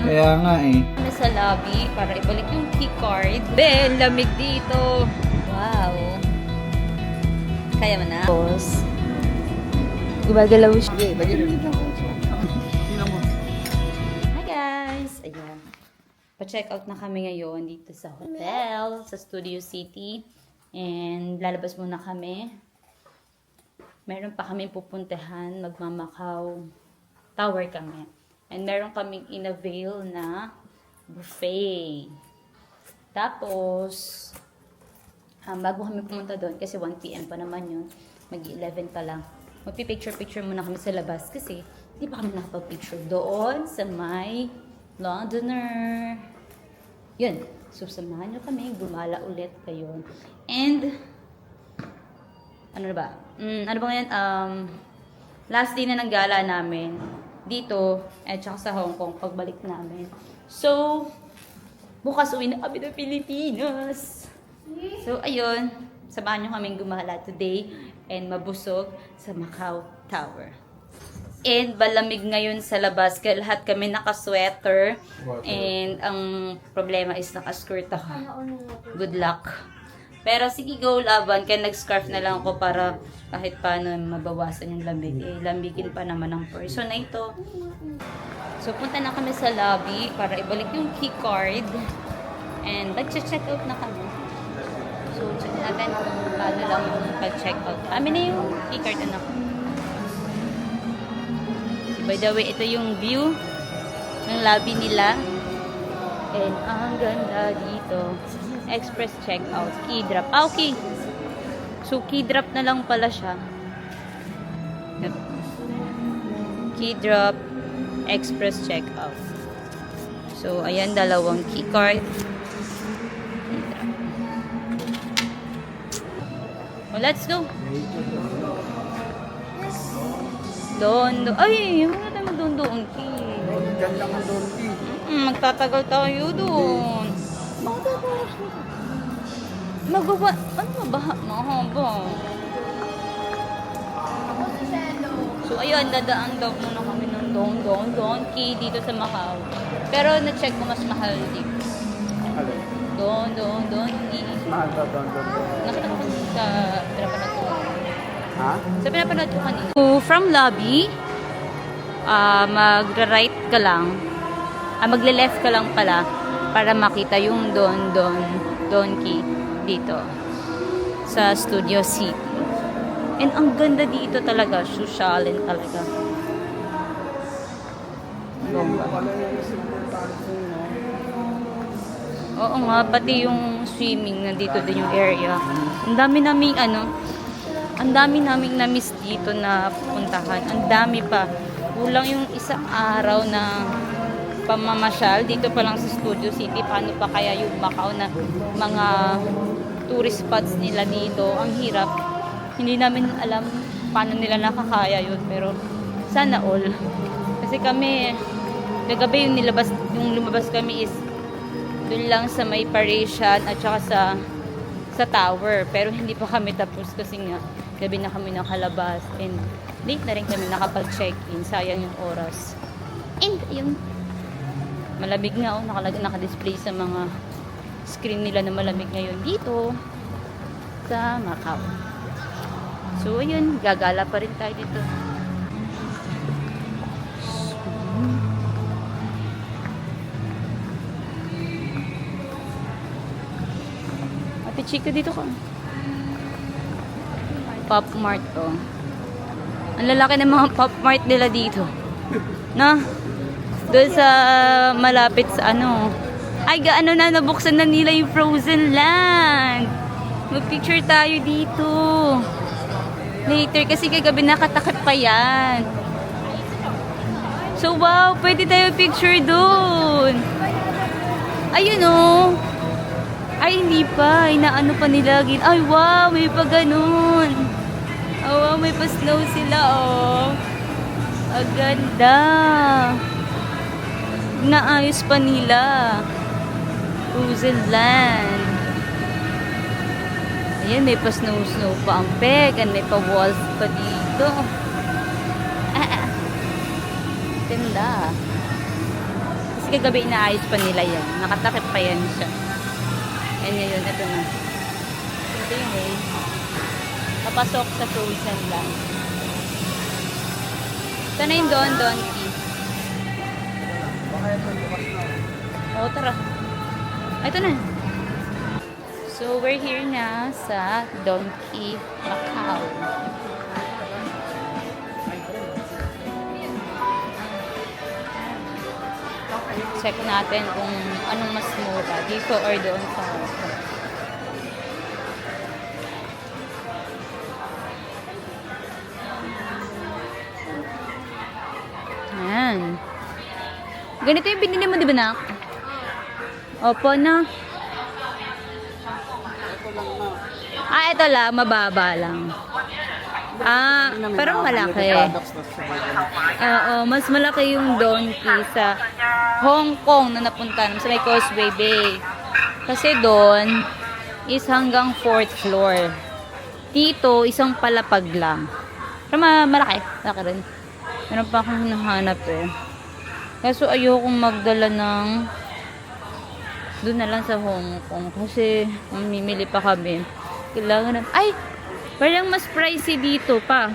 Kaya nga eh. Kami sa lobby para ibalik yung key card. Ben, lamig dito. Wow. Kaya mo na? Boss. Gumagalaw siya. Sige, lagyan rin dito. Tingnan mo. Hi guys! Ayan. Pa-check out na kami ngayon dito sa hotel, sa Studio City. And lalabas muna kami. Meron pa kami pupuntahan, magmamakaw. Tower kami. And meron kaming in-avail na buffet. Tapos, bago kami pumunta doon, kasi 1 PM pa naman yun, mag-11 pa lang, magpipicture-picture muna kami sa labas kasi hindi pa kami nakapag-picture doon sa may Londoner. Yun. So, samahan nyo kami, gumala ulit kayo. And, ano na ba? Ano ba ngayon? Last day na ng gala namin dito at saka sa Hong Kong pagbalik namin. So, bukas uwi na kami ng Pilipinas. So, ayun. Samahan nyo kaming gumala today and mabusog sa Macau Tower. And malamig ngayon sa labas kaya lahat kami naka-sweater. And ang problema is naka-skirt ako. Good luck. Pero sige, go laban. Kaya nag-scarf na lang ako para kahit paano mabawasan yung lamig. Eh, lamigin pa naman ang person na ito. So, punta na kami sa lobby para ibalik yung key card. And mag-check out na kami. So, check natin kung paano lang yung pag-check out. Amin na yung key card, anak. By the way, ito yung view ng lobby nila. And ang ganda dito. Express checkout. Key drop. Ah, okay. So, key drop na lang pala siya. Key drop. Express checkout. So, ayan, dalawang key card. Oh, let's go. Doon. Ay, wala tayo doon. Diyan lang ang donkey. Magtatagal tayo doon. Magbawa. Ano mabaha? Mahaba. So, ayun, dadaan daw muna kami ng donkey dito sa Macau. Pero, na-check ko mas mahal dito. Alin? Donkey. Mahal ba doon? Nakita ko sa pinapanood ko. Ha? Sa pinapanood ko kanina. So, from lobby, magra-right ka lang. Magle-left ka lang pala para makita yung donkey dito sa Studio City. And ang ganda dito talaga, sosyalin talaga. Bomba. Oo nga, pati yung swimming nandito din yung area. Ang dami naming na-miss dito na puntahan. Ang dami pa. Kulang yung isang araw na pamamasyal dito pa lang sa Studio City. Paano pa kaya yung Macau na mga tourist spots nila dito? Ang hirap. Hindi namin alam paano nila nakakaya yun. Pero sana all. Kasi kami, nagabi yung lumabas kami is doon lang sa may Parisian at saka sa tower. Pero hindi pa kami tapos kasi nga gabi na kami nakalabas and late na rin kami nakapag-check-in. Sayang yung oras. And yung malamig nga, naka-display sa mga screen nila na malamig ngayon dito sa Macau. So, ayun, gagala pa rin tayo dito. Ate Chica, dito ka. Pop Mart to. Ang lalaki ng mga Pop Mart nila dito. Na? Doon sa malapit sa ano. Ay, gaano na, nabuksan na nila yung Frozen Land. Mag-picture tayo dito. Later, kasi kagabi nakatakot pa yan. So, wow, pwede tayo picture doon. Ayun o. Ay, hindi pa. Inaano pa nila. Ay, wow, may pa ganun. Oh, wow, may pa snow sila, oh. Ang ganda. Naayos pa nila. Frozen Land. Ayan, may pa snow pa ang peg. And may pa walls pa dito. Ganda. Kasi kagabi inaayos pa nila yan. Nakatakip pa yan siya. And ngayon, ito na. Ito yung way. Papasok sa Frozen Land. Ito na yung Donkey. Baka ito bukas na. Oo, tara. Ay, ito na. So, we're here na sa Donkey Macau. Check natin kung anong mas mura dito or doon sa Hong Kong. Ayan. Ganito yung binili mo, di ba, nak? Opo, na. Ito lang na. Ah, ito lang. Mababa lang. Ah, parang malaki. Products na sa Biden. Oo, mas malaki yung Donkey sa Hong Kong na napunta namin sa may Causeway Bay. Kasi doon is hanggang 4th floor. Dito, isang palapag lang. Pero malaki. Malaki rin. Meron pa akong hinahanap eh. Kaso ayokong magdala ng doon na lang sa Hong Kong. Kasi mamimili pa kami. Kailangan na... Ay! Parang mas pricey dito pa.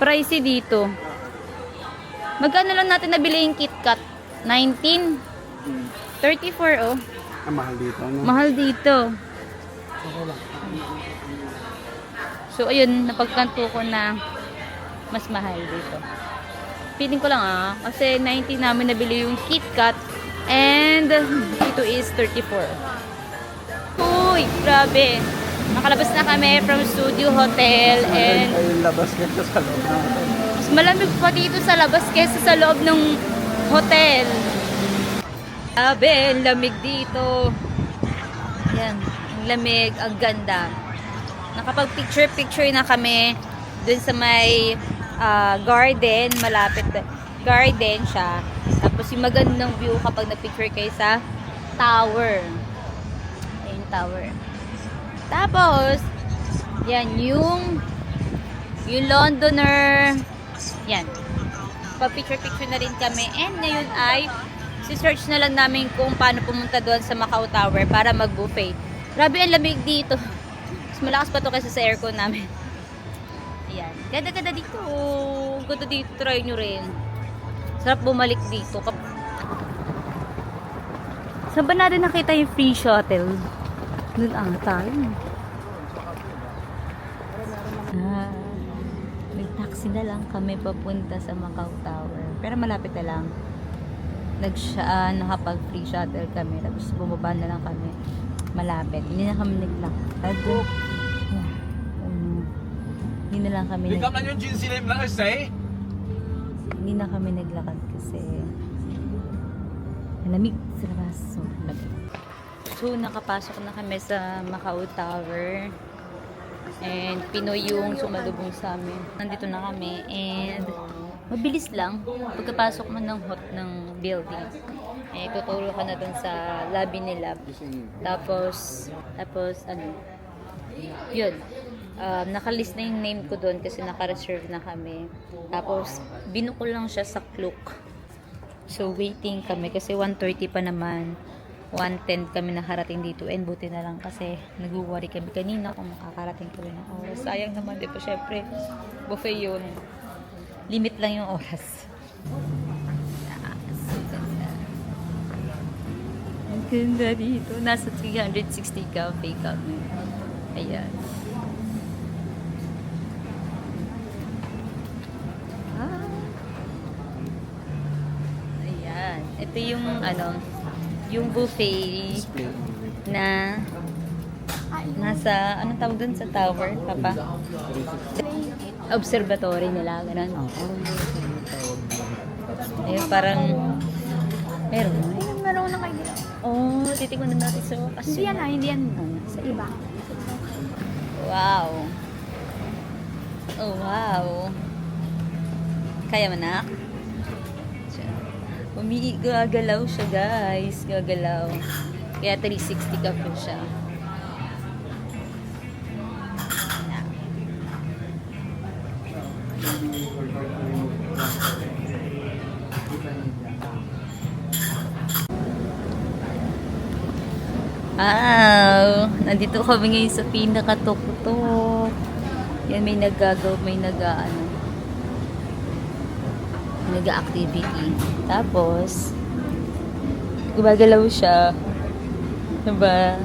Pricey dito. Magkano lang natin nabili yung KitKat? 19? 34 oh. Ah, mahal dito, no? Mahal dito. Okay lang. So ayun, napagkanto ko na mas mahal dito. Feeling ko lang kasi 19 namin nabili yung KitKat and ito is 34. Uy, grabe. Nakalabas na kami from Studio Hotel and Ay, labas kasi sa loob na ito. mas malamig pa dito sa labas kaysa sa loob ng hotel. Grabe, ang lamig dito. Yan, ang lamig, ang ganda. Nakapag-picture-picture na kami dun sa may garden, malapit. Garden siya. Tapos yung magandang view kapag na-picture kayo sa tower. Ayun, tower. Tapos, yan, yung Londoner. Yan. Pa-picture-picture na rin kami. And ngayon ay, si-search na lang namin kung paano pumunta doon sa Macau Tower para mag-buffet. Grabe, ang lamig dito. Mas malakas pa to kaysa sa aircon namin. Ayan. Ganda-ganda dito. Ganda dito. Try nyo rin. Sarap bumalik dito. Saan ba natin nakita yung free shuttle? Doon tayo. Nag-taxi na lang kami papunta sa Macau Tower. Pero malapit na lang. Nakapag-free shuttle kami. Tapos bumaba na lang kami. Malapit. Hindi na kami naglakad. Hindi na lang kami Hindi na kami naglakad kasi malamig sa labas. So, lamig. So, nakapasok na kami sa Macau Tower. And Pinoy yung sumalubong sa amin. Nandito na kami. And mabilis lang. Pagkapasok mo ng building, eh, tuturo ka na dun sa lobby nila. Tapos, ano, yun. Nakalist na yung name ko doon kasi naka-reserve na kami. Tapos, binuko lang siya sa Klook. So, waiting kami kasi 1:30 pa naman. 1:10 kami nakarating dito and buti na lang kasi nag-worry kami kanina kung makakarating kami ng oras. Sayang naman dito, syempre buffet yun. Limit lang yung oras. So ganda. Ang ganda dito. Nasa 360 cafe kami. Ayan. Ayan. Ito yung yung buffet na nasa, anong tawag dun sa tower, Papa? Observatory nila, ganun. Ayun, parang meron na kayo dito. Oh, titignan na natin sa Hindi yan hindi yan. Sa iba. Wow. Oh, wow. Kaya mo na? Gagalaw siya, guys. Gagalaw. Kaya 360 ka po siya. Wow! Nandito kami ngayon sa pinakatuktok. Yan, may nag-activity. Tapos, gumagalaw siya. Diba?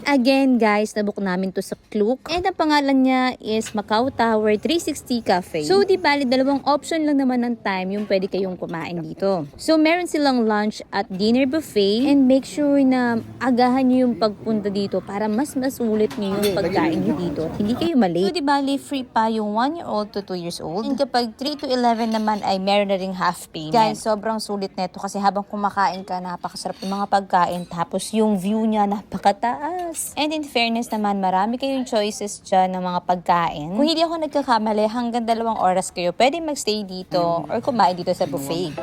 Again, guys, nabook namin to sa Klook. And ang pangalan niya is Macau Tower 360 Cafe. So, di bali, dalawang option lang naman ng time yung pwede kayong kumain dito. So, meron silang lunch at dinner buffet. And make sure na agahan nyo yung pagpunta dito para mas masulit nyo yung pagkain nyo dito. Hindi kayo malate. So, di bali, free pa yung 1-year-old to 2 years old. And kapag 3 to 11 naman ay meron na ring half payment. Guys, sobrang sulit neto kasi habang kumakain ka, napakasarap yung mga pagkain. Tapos, yung view niya, napakataas. And in fairness naman, marami kayong choices dyan ng mga pagkain. Kung hindi ako nagkakamali, hanggang 2 oras kayo pwede magstay dito or kumain dito sa buffet.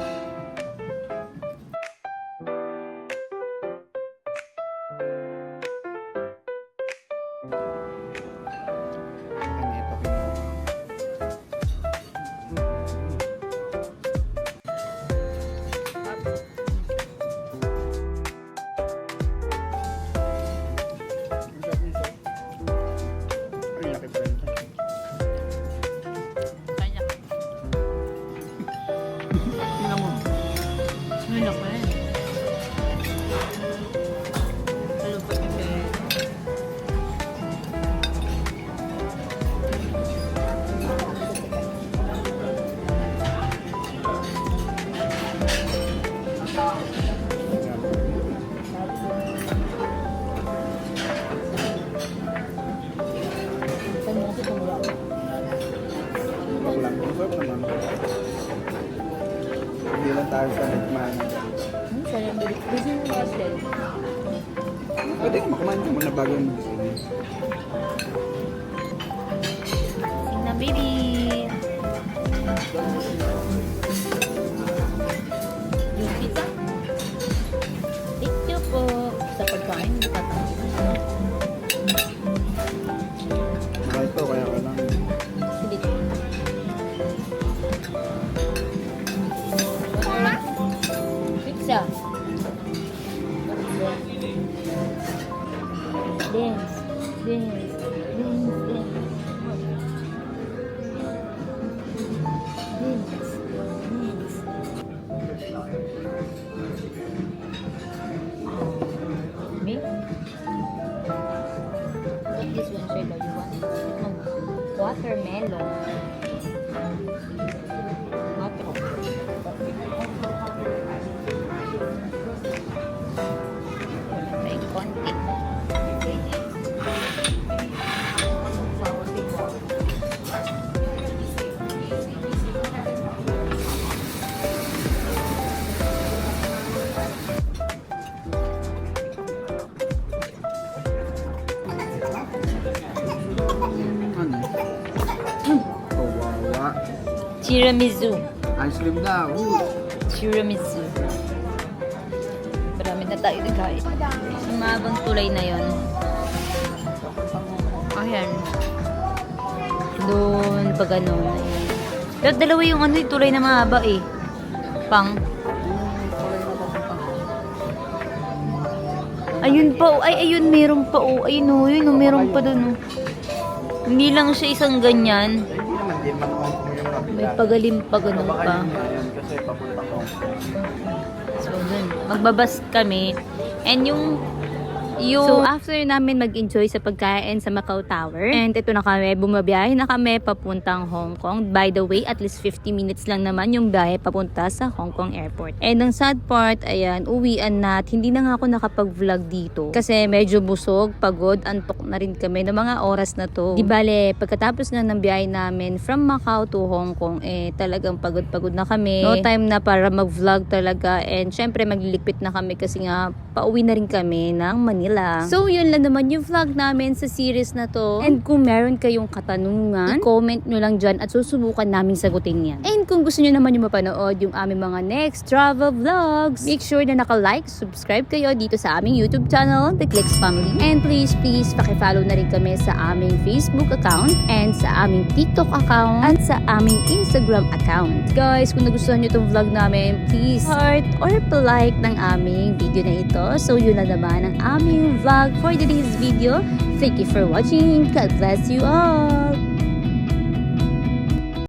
Ay, laki pa rin ito. Tingnan mo. Ano pa rin? Malupot yung pera. Wag lang. Masarap naman. Hindi lang tayo sa nagmana. Sarap balik. Busy mo ba sila? Pwede ka makaman ka muna bago yung busin. Sing na, baby! Yung pizza? Thank you po. Sa pagkain, nakatangin. Mahal to, kaya ka lang. Sige. Pizza. Dance. Dance. Dance. Dance. Dance. Me? What this one, Shayla? You want? Watermelon. May konti. Ano? Kawawa. Tiramisu. Ice cream daw. Tiramisu. Marami na tayo nagkain. Yung mahabang tulay na yon. Ayan. Doon, pag ano. Pero dalawa yung ano, yung tulay na mahaba eh. Pang. Ayun pa, oh. Ay, ayun, meron pa, oh. Ayun, oh, yun, oh, meron pa doon, oh. Hindi lang siya isang ganyan. Hindi naman din man ako yung kapila. May pagalim pa, ganun Baka pa. yun nga yan kasi papunta ko. So, dun. Magbabas kami. And So, after namin mag-enjoy sa pagkain sa Macau Tower, and ito na kami, bumabiyahe na kami papuntang Hong Kong. By the way, at least 50 minutes lang naman yung biyahe papunta sa Hong Kong Airport. And ang sad part, ayan, uwian na at hindi na nga ako nakapag-vlog dito. Kasi medyo busog, pagod, antok na rin kami ng mga oras na to. Di bale, pagkatapos nga ng biyahe namin from Macau to Hong Kong, talagang pagod-pagod na kami. No time na para mag-vlog talaga. And syempre, maglilikpit na kami kasi nga, pauwi na rin kami ng Manila. So, yun lang naman yung vlog namin sa series na to. And kung meron kayong katanungan, i-comment nyo lang dyan at susubukan namin sagutin yan. And kung gusto nyo naman yung mapanood yung aming mga next travel vlogs, make sure na naka-like, subscribe kayo dito sa aming YouTube channel, The Clicks Family. And please, paki-follow na rin kami sa aming Facebook account and sa aming TikTok account at sa aming Instagram account. Guys, kung nagustuhan nyo itong vlog namin, please heart or like ng aming video na ito. So, yun na naman ang aming aking vlog for today's video. Thank you for watching. God bless you all.